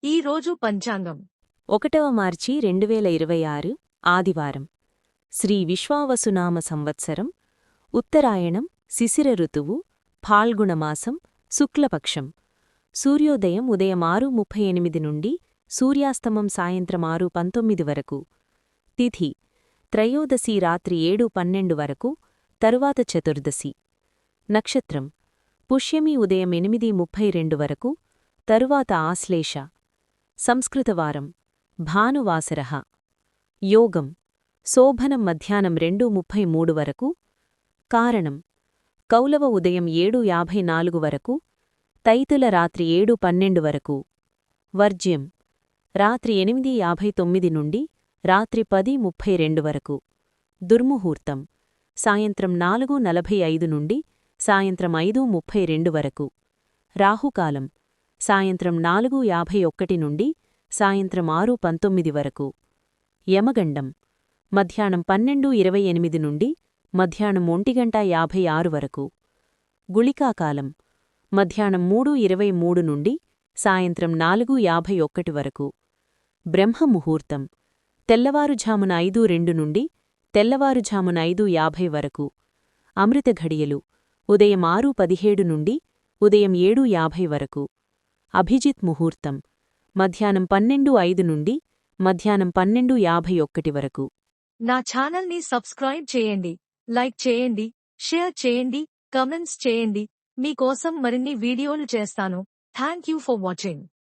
ఈ రోజు పంచాంగం 1వ మార్చి 2026 ఆదివారం శ్రీ విశ్వావసునామ సంవత్సరం ఉత్తరాయణం శిశిర ఋతువు ఫాల్గుణమాసం శుక్లపక్షం సూర్యోదయం ఉదయం 6:38 నుండి సూర్యాస్తమం సాయంత్రం 6:19 వరకు తిథి త్రయోదశి రాత్రి 7:12 వరకు తరువాత చతుర్దశి నక్షత్రం పుష్యమి ఉదయం 8:32 వరకు తరువాత ఆశ్లేష సంస్కృతవారం భానువాసరః యోగం శోభనం మధ్యాహ్నం 2:33 వరకు కారణం కౌలవ ఉదయం 7:54 వరకు తైతుల రాత్రి 7:12 వరకు వర్జ్యం రాత్రి 8:59 నుండి రాత్రి 10:32 వరకు దుర్ముహూర్తం సాయంత్రం 4:45 నుండి సాయంత్రం 5:32 వరకు రాహుకాలం సాయంత్రం 4:51 నుండి సాయంత్రం 6:19 వరకు యమగండం మధ్యాహ్నం 12:28 నుండి మధ్యాహ్నం 1:56 వరకు గుళికాకాలం మధ్యాహ్నం 3:23 నుండి సాయంత్రం 4:51 వరకు బ్రహ్మముహూర్తం తెల్లవారుఝామున 5:02 నుండి తెల్లవారుఝామున 5:50 వరకు అమృత ఘడియలు ఉదయం 6:17 నుండి ఉదయం 7:50 వరకు అభిజిత్ ముహూర్తం మధ్యాహ్నం 12:05 నుండి మధ్యాహ్నం 12:51 వరకు. నా ఛానల్ని సబ్స్క్రైబ్ చేయండి, లైక్ చేయండి, షేర్ చేయండి, కమెంట్స్ చేయండి. మీకోసం మరిన్ని వీడియోలు చేస్తాను. Thank you for watching.